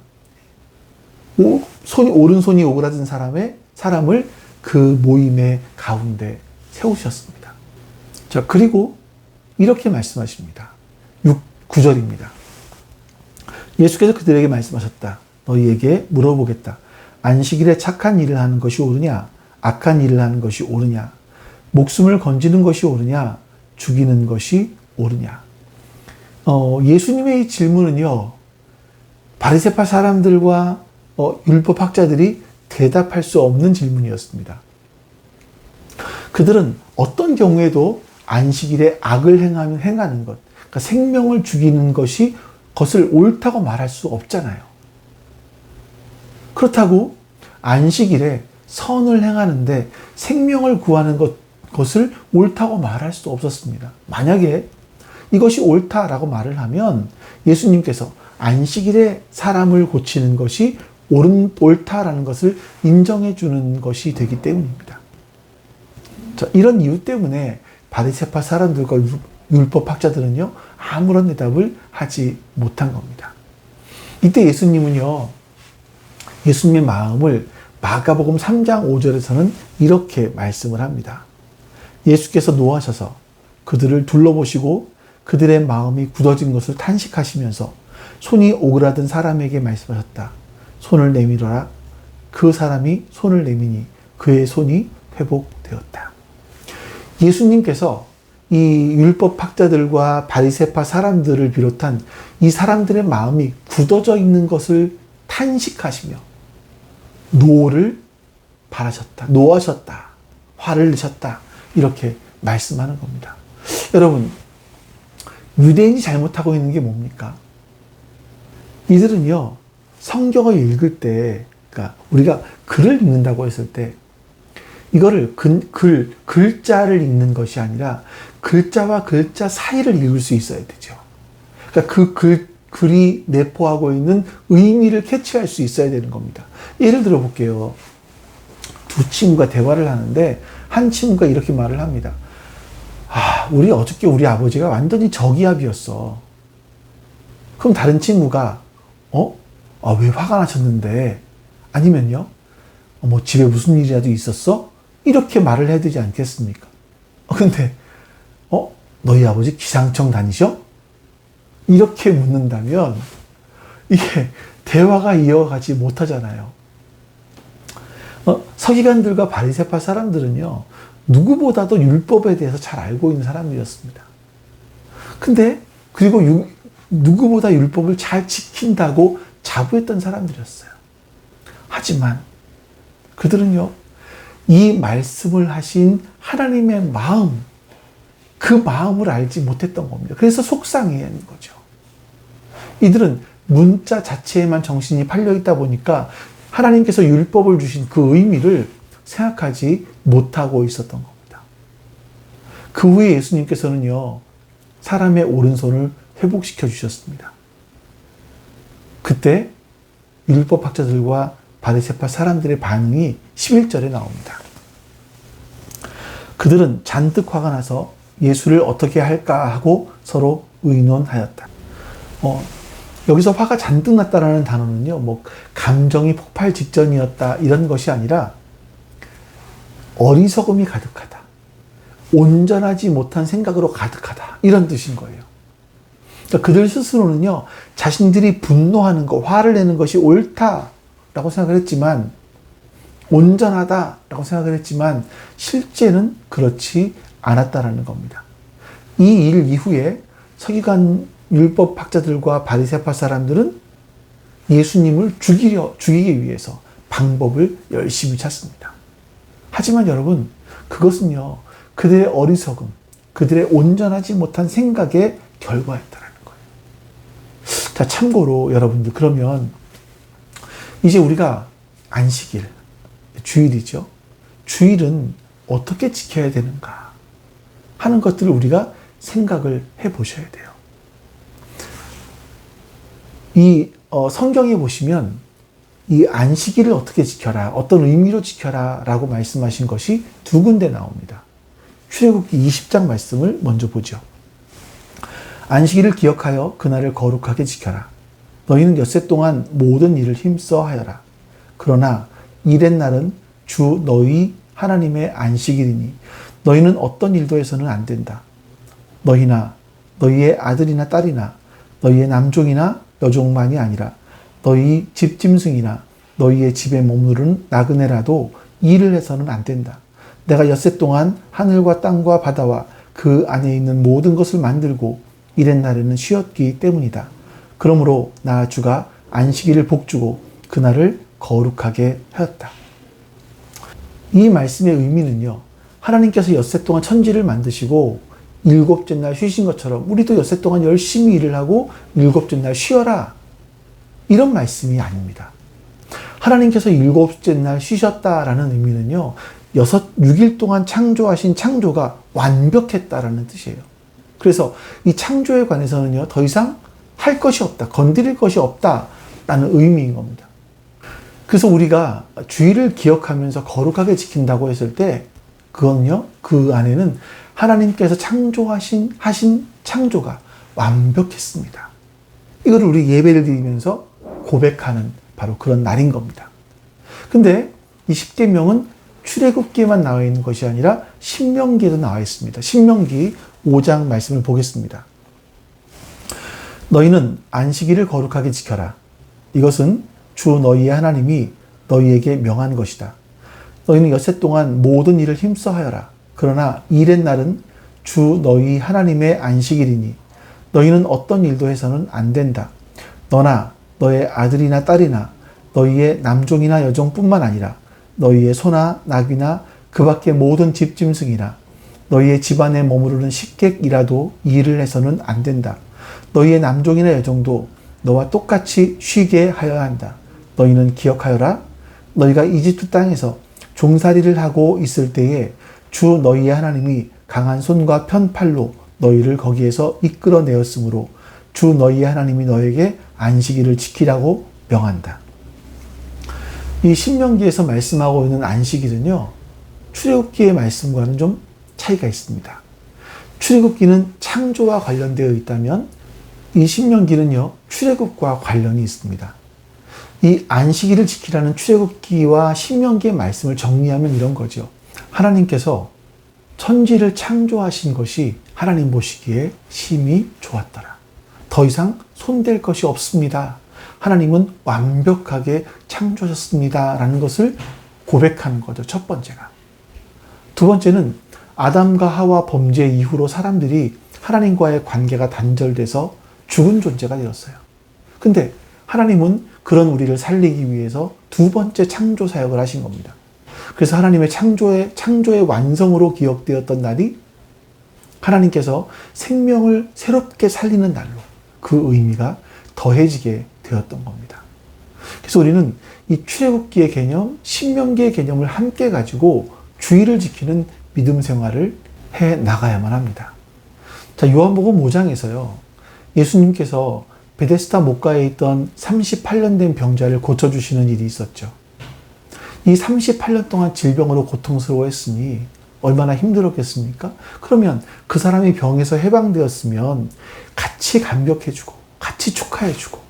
오른손이 오그라든 사람을 그 모임의 가운데 세우셨습니다. 자, 그리고 이렇게 말씀하십니다. 9절입니다. 예수께서 그들에게 말씀하셨다. 너희에게 물어보겠다. 안식일에 착한 일을 하는 것이 옳으냐? 악한 일을 하는 것이 옳으냐? 목숨을 건지는 것이 옳으냐? 죽이는 것이 옳으냐? 예수님의 이 질문은요, 바리새파 사람들과 율법 학자들이 대답할 수 없는 질문이었습니다. 그들은 어떤 경우에도 안식일에 악을 행하는 것, 그러니까 생명을 죽이는 것을 옳다고 말할 수 없잖아요. 그렇다고 안식일에 선을 행하는데 생명을 구하는 것을 옳다고 말할 수 없었습니다. 만약에 이것이 옳다라고 말을 하면 예수님께서 안식일에 사람을 고치는 것이 옳다라는 것을 인정해 주는 것이 되기 때문입니다. 자, 이런 이유 때문에 바리새파 사람들과 율법 학자들은요, 아무런 대답을 하지 못한 겁니다. 이때 예수님은요, 예수님의 마음을 마가복음 3장 5절에서는 이렇게 말씀을 합니다. 예수께서 노하셔서 그들을 둘러보시고 그들의 마음이 굳어진 것을 탄식하시면서 손이 오그라든 사람에게 말씀하셨다. 손을 내밀어라. 그 사람이 손을 내미니 그의 손이 회복되었다. 예수님께서 이 율법 학자들과 바리새파 사람들을 비롯한 이 사람들의 마음이 굳어져 있는 것을 탄식하시며 노를 바라셨다. 노하셨다. 화를 내셨다. 이렇게 말씀하는 겁니다. 여러분, 유대인이 잘못하고 있는 게 뭡니까? 이들은요, 성경을 읽을 때, 그러니까 우리가 글을 읽는다고 했을 때, 이거를 글자를 읽는 것이 아니라 글자와 글자 사이를 읽을 수 있어야 되죠. 그러니까 글이 내포하고 있는 의미를 캐치할 수 있어야 되는 겁니다. 예를 들어 볼게요. 두 친구가 대화를 하는데 한 친구가 이렇게 말을 합니다. 우리 어저께 우리 아버지가 완전히 저기압이었어. 그럼 다른 친구가 왜 화가 나셨는데? 아니면요, 집에 무슨 일이라도 있었어? 이렇게 말을 해야 되지 않겠습니까? 근데 너희 아버지 기상청 다니셔? 이렇게 묻는다면 이게 대화가 이어가지 못하잖아요. 서기관들과 바리새파 사람들은요, 누구보다도 율법에 대해서 잘 알고 있는 사람들이었습니다. 그리고 누구보다 율법을 잘 지킨다고 자부했던 사람들이었어요. 하지만 그들은요, 이 말씀을 하신 하나님의 마음, 그 마음을 알지 못했던 겁니다. 그래서 속상해하는 거죠. 이들은 문자 자체에만 정신이 팔려 있다 보니까 하나님께서 율법을 주신 그 의미를 생각하지 못하고 있었던 겁니다. 그 후에 예수님께서는요, 사람의 오른손을 회복시켜 주셨습니다. 그때 율법학자들과 바리새파 사람들의 반응이 11절에 나옵니다. 그들은 잔뜩 화가 나서 예수를 어떻게 할까 하고 서로 의논하였다. 여기서 화가 잔뜩 났다라는 단어는요, 감정이 폭발 직전이었다 이런 것이 아니라 어리석음이 가득하다, 온전하지 못한 생각으로 가득하다 이런 뜻인 거예요. 그러니까 그들 스스로는요, 자신들이 분노하는 것, 화를 내는 것이 옳다라고 생각을 했지만, 온전하다라고 생각을 했지만 실제는 그렇지 않았다라는 겁니다. 이 일 이후에 서기관 율법학자들과 바리새파 사람들은 예수님을 죽이기 위해서 방법을 열심히 찾습니다. 하지만 여러분, 그것은요, 그들의 어리석음, 그들의 온전하지 못한 생각의 결과였다라는 거예요. 자, 참고로 여러분들, 그러면 이제 우리가 안식일, 주일이죠. 주일은 어떻게 지켜야 되는가 하는 것들을 우리가 생각을 해 보셔야 돼요. 이 성경에 보시면 이 안식일을 어떻게 지켜라, 어떤 의미로 지켜라 라고 말씀하신 것이 두 군데 나옵니다. 출애굽기 20장 말씀을 먼저 보죠. 안식일을 기억하여 그날을 거룩하게 지켜라. 너희는 엿새 동안 모든 일을 힘써 하여라. 그러나 일의 날은 주 너희 하나님의 안식일이니 너희는 어떤 일도 해서는 안 된다. 너희나 너희의 아들이나 딸이나 너희의 남종이나 여종만이 아니라 너희 집 짐승이나 너희의 집에 머무르는 나그네라도 일을 해서는 안 된다. 내가 엿새 동안 하늘과 땅과 바다와 그 안에 있는 모든 것을 만들고 일의 날에는 쉬었기 때문이다. 그러므로 나 주가 안식일을 복주고 그날을 거룩하게 하였다. 이 말씀의 의미는요, 하나님께서 엿새 동안 천지를 만드시고 일곱째 날 쉬신 것처럼 우리도 엿새 동안 열심히 일을 하고 일곱째 날 쉬어라, 이런 말씀이 아닙니다. 하나님께서 일곱째 날 쉬셨다라는 의미는요, 6일 동안 창조하신 창조가 완벽했다라는 뜻이에요. 그래서 이 창조에 관해서는요, 더 이상 할 것이 없다, 건드릴 것이 없다라는 의미인 겁니다. 그래서 우리가 주일을 기억하면서 거룩하게 지킨다고 했을 때 그건요, 그 안에는 하나님께서 하신 창조가 완벽했습니다. 이거를 우리 예배를 드리면서 고백하는 바로 그런 날인 겁니다. 근데 이 10계명은 출애굽기에만 나와 있는 것이 아니라 신명기에도 나와 있습니다. 신명기 5장 말씀을 보겠습니다. 너희는 안식일을 거룩하게 지켜라. 이것은 주 너희의 하나님이 너희에게 명한 것이다. 너희는 엿새 동안 모든 일을 힘써 하여라. 그러나 일의 날은 주 너희 하나님의 안식일이니 너희는 어떤 일도 해서는 안 된다. 너나 너의 아들이나 딸이나 너희의 남종이나 여종뿐만 아니라 너희의 소나 낙이나 그 밖의 모든 집짐승이나 너희의 집안에 머무르는 식객이라도 일을 해서는 안 된다. 너희의 남종이나 여종도 너와 똑같이 쉬게 하여야 한다. 너희는 기억하여라. 너희가 이집트 땅에서 종살이를 하고 있을 때에 주 너희의 하나님이 강한 손과 편팔로 너희를 거기에서 이끌어내었으므로 주 너희의 하나님이 너에게 안식일을 지키라고 명한다. 이 신명기에서 말씀하고 있는 안식일은요, 출애굽기의 말씀과는 좀 차이가 있습니다. 출애굽기는 창조와 관련되어 있다면 이 신명기는요, 출애굽과 관련이 있습니다. 이 안식일을 지키라는 출애굽기와 신명기의 말씀을 정리하면 이런 거죠. 하나님께서 천지를 창조하신 것이 하나님 보시기에 심히 좋았더라. 더 이상 손댈 것이 없습니다. 하나님은 완벽하게 창조하셨습니다. 라는 것을 고백하는 거죠. 첫 번째가. 두 번째는 아담과 하와 범죄 이후로 사람들이 하나님과의 관계가 단절돼서 죽은 존재가 되었어요. 근데 하나님은 그런 우리를 살리기 위해서 두 번째 창조 사역을 하신 겁니다. 그래서 하나님의 창조의 완성으로 기억되었던 날이 하나님께서 생명을 새롭게 살리는 날로 그 의미가 더해지게 되었던 겁니다. 그래서 우리는 이 출애굽기의 개념, 신명기의 개념을 함께 가지고 주의를 지키는 믿음 생활을 해 나가야만 합니다. 자, 요한복음 5장에서요. 예수님께서 베데스다 목가에 있던 38년 된 병자를 고쳐주시는 일이 있었죠. 이 38년 동안 질병으로 고통스러워했으니 얼마나 힘들었겠습니까? 그러면 그 사람이 병에서 해방되었으면 같이 감격해주고 같이 축하해주고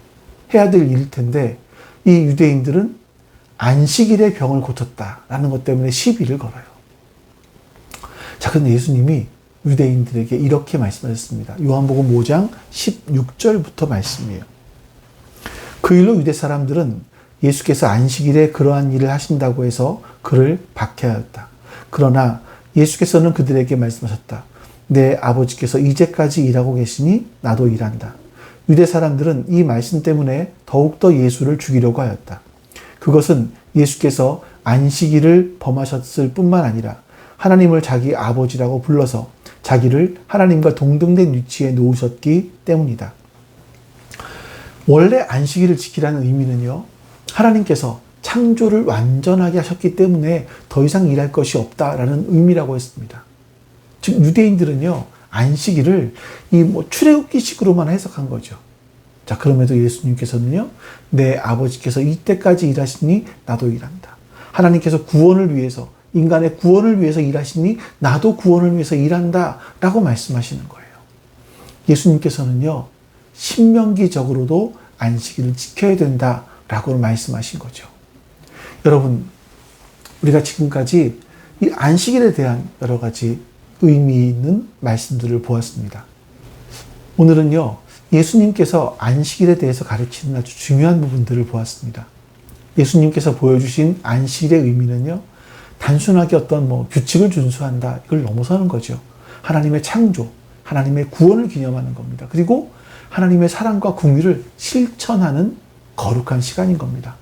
해야 될 일일 텐데 이 유대인들은 안식일에 병을 고쳤다라는 것 때문에 시비를 걸어요. 자, 그런데 예수님이 유대인들에게 이렇게 말씀하셨습니다. 요한복음 5장 16절부터 말씀이에요. 그 일로 유대 사람들은 예수께서 안식일에 그러한 일을 하신다고 해서 그를 박해하였다. 그러나 예수께서는 그들에게 말씀하셨다. 내 아버지께서 이제까지 일하고 계시니 나도 일한다. 유대 사람들은 이 말씀 때문에 더욱더 예수를 죽이려고 하였다. 그것은 예수께서 안식일을 범하셨을 뿐만 아니라 하나님을 자기 아버지라고 불러서 자기를 하나님과 동등된 위치에 놓으셨기 때문이다. 원래 안식일을 지키라는 의미는요, 하나님께서 창조를 완전하게 하셨기 때문에 더 이상 일할 것이 없다라는 의미라고 했습니다. 즉 유대인들은요, 안식일을 출애굽기식으로만 해석한 거죠. 자, 그럼에도 예수님께서는요, 내 아버지께서 이때까지 일하시니 나도 일한다. 하나님께서 구원을 위해서, 인간의 구원을 위해서 일하시니 나도 구원을 위해서 일한다 라고 말씀하시는 거예요. 예수님께서는요, 신명기적으로도 안식일을 지켜야 된다 라고 말씀하신 거죠. 여러분, 우리가 지금까지 이 안식일에 대한 여러 가지 의미 있는 말씀들을 보았습니다. 오늘은요, 예수님께서 안식일에 대해서 가르치는 아주 중요한 부분들을 보았습니다. 예수님께서 보여주신 안식일의 의미는요, 단순하게 어떤 규칙을 준수한다, 이걸 넘어서는 거죠. 하나님의 창조, 하나님의 구원을 기념하는 겁니다. 그리고 하나님의 사랑과 긍휼을 실천하는 거룩한 시간인 겁니다.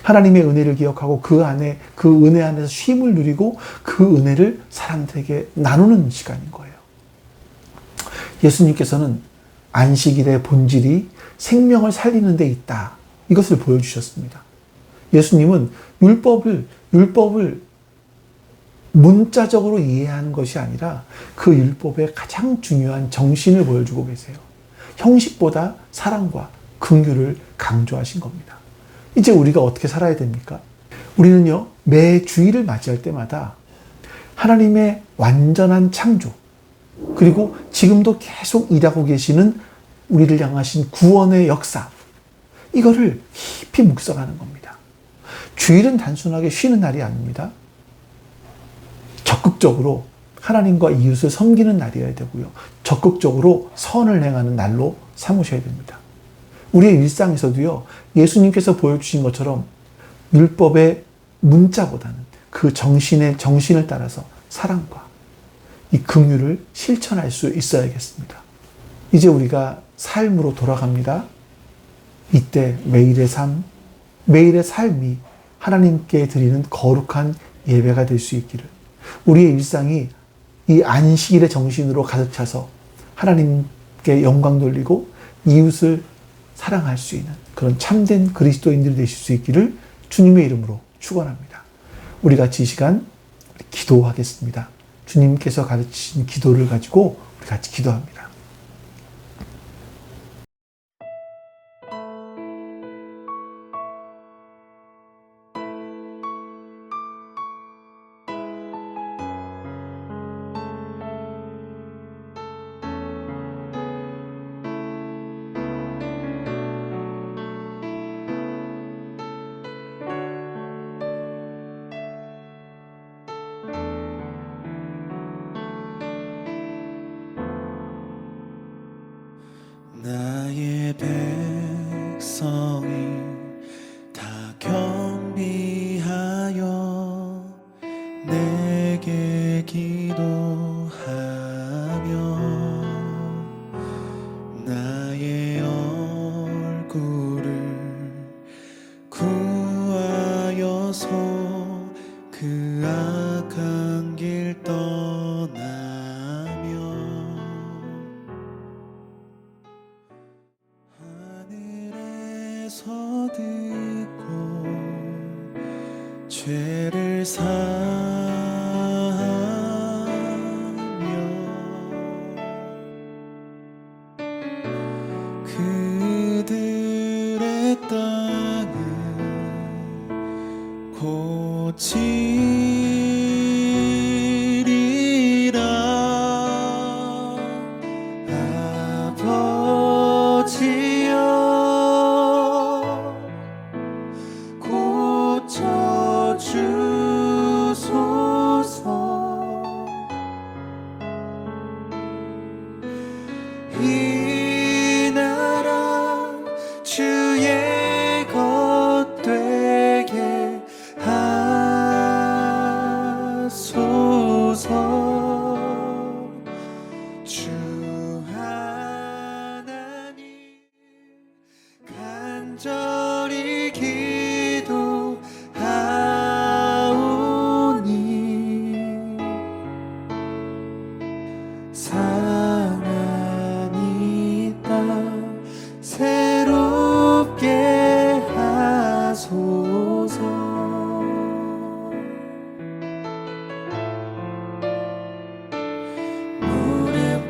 하나님의 은혜를 기억하고 그 은혜 안에서 쉼을 누리고 그 은혜를 사람들에게 나누는 시간인 거예요. 예수님께서는 안식일의 본질이 생명을 살리는 데 있다. 이것을 보여주셨습니다. 예수님은 율법을 문자적으로 이해하는 것이 아니라 그 율법의 가장 중요한 정신을 보여주고 계세요. 형식보다 사랑과 긍휼을 강조하신 겁니다. 이제 우리가 어떻게 살아야 됩니까? 우리는요, 매 주일을 맞이할 때마다 하나님의 완전한 창조, 그리고 지금도 계속 일하고 계시는 우리를 향하신 구원의 역사, 이거를 깊이 묵상하는 겁니다. 주일은 단순하게 쉬는 날이 아닙니다. 적극적으로 하나님과 이웃을 섬기는 날이어야 되고요. 적극적으로 선을 행하는 날로 삼으셔야 됩니다. 우리의 일상에서도요, 예수님께서 보여주신 것처럼 율법의 문자보다는 그 정신을 따라서 사랑과 이 긍휼을 실천할 수 있어야겠습니다. 이제 우리가 삶으로 돌아갑니다. 이때 매일의 삶이 하나님께 드리는 거룩한 예배가 될 수 있기를, 우리의 일상이 이 안식일의 정신으로 가득 차서 하나님께 영광 돌리고 이웃을 사랑할 수 있는 그런 참된 그리스도인들이 되실 수 있기를 주님의 이름으로 축원합니다. 우리 같이 이 시간 기도하겠습니다. 주님께서 가르치신 기도를 가지고 우리 같이 기도합니다. 나의 백성이 다 경비하여 내게 기도하며 나의 얼굴을 구하여서 그 악한 길 떠나며 하늘에서 듣고 사며 그들의 땅을 고치리라. 아버지여 고쳐주소서. 이 나라 주의 것 되게 하소서. 주 하나님 간절히 기도하오니 상한 이 땅 새롭게 하소서. 무릎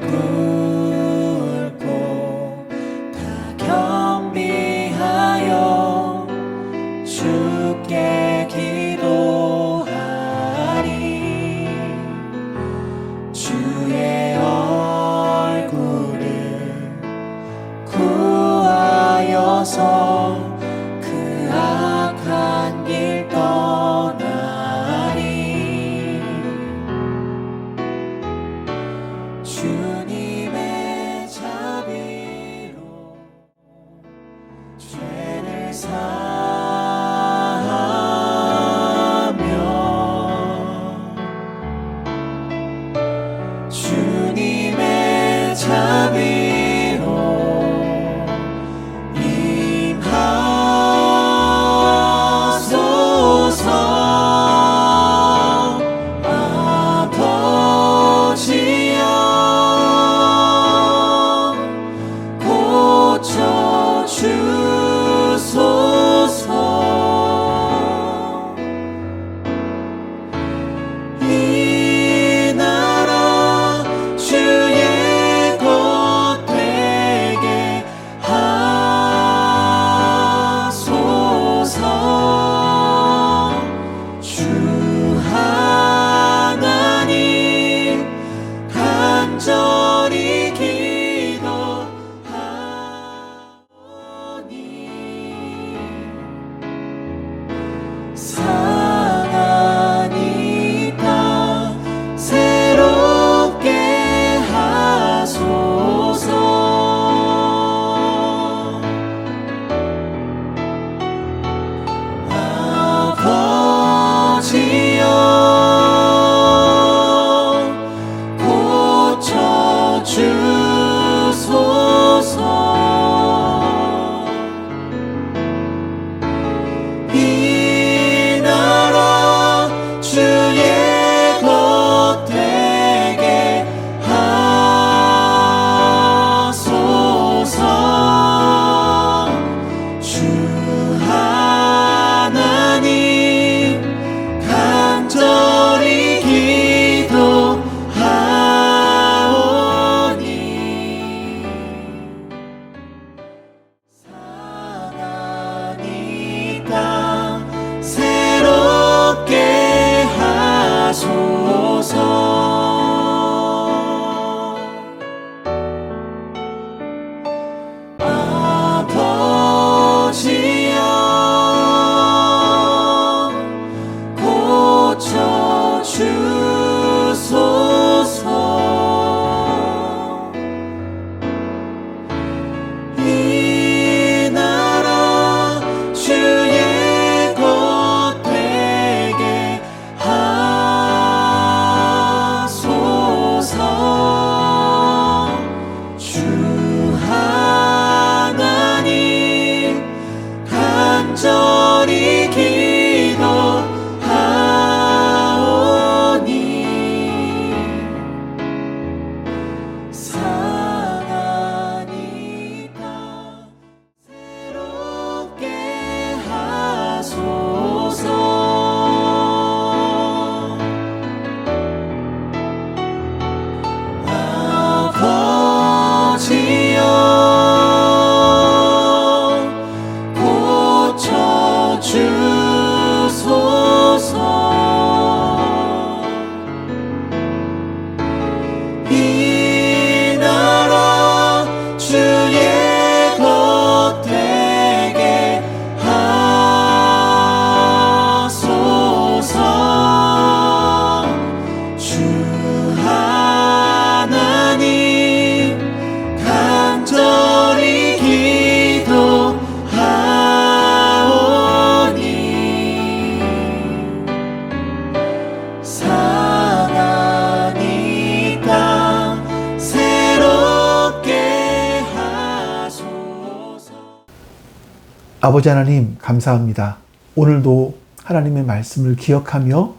아버지 하나님 감사합니다. 오늘도 하나님의 말씀을 기억하며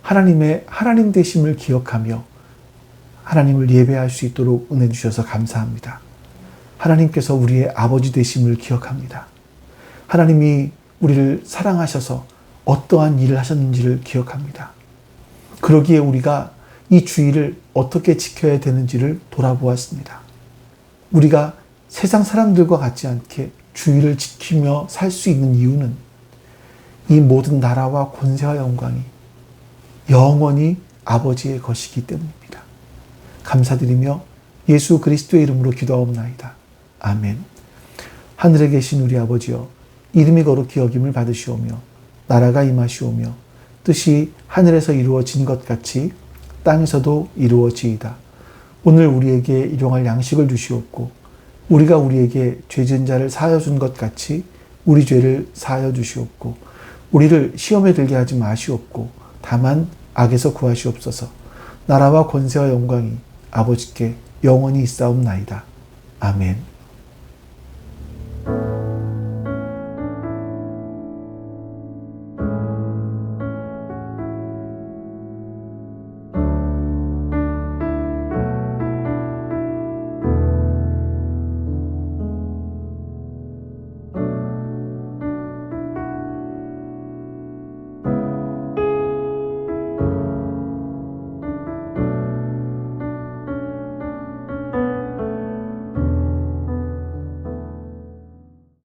하나님의 하나님 되심을 기억하며 하나님을 예배할 수 있도록 은혜 주셔서 감사합니다. 하나님께서 우리의 아버지 되심을 기억합니다. 하나님이 우리를 사랑하셔서 어떠한 일을 하셨는지를 기억합니다. 그러기에 우리가 이 주의를 어떻게 지켜야 되는지를 돌아보았습니다. 우리가 세상 사람들과 같지 않게 주의를 지키며 살 수 있는 이유는 이 모든 나라와 권세와 영광이 영원히 아버지의 것이기 때문입니다. 감사드리며 예수 그리스도의 이름으로 기도하옵나이다. 아멘. 하늘에 계신 우리 아버지여, 이름이 거룩히 여김을 받으시오며 나라가 임하시오며 뜻이 하늘에서 이루어진 것 같이 땅에서도 이루어지이다. 오늘 우리에게 일용할 양식을 주시옵고 우리가 우리에게 죄 지은 자를 사하여 준 것 같이 우리 죄를 사하여 주시옵고 우리를 시험에 들게 하지 마시옵고 다만 악에서 구하시옵소서. 나라와 권세와 영광이 아버지께 영원히 있사옵나이다. 아멘.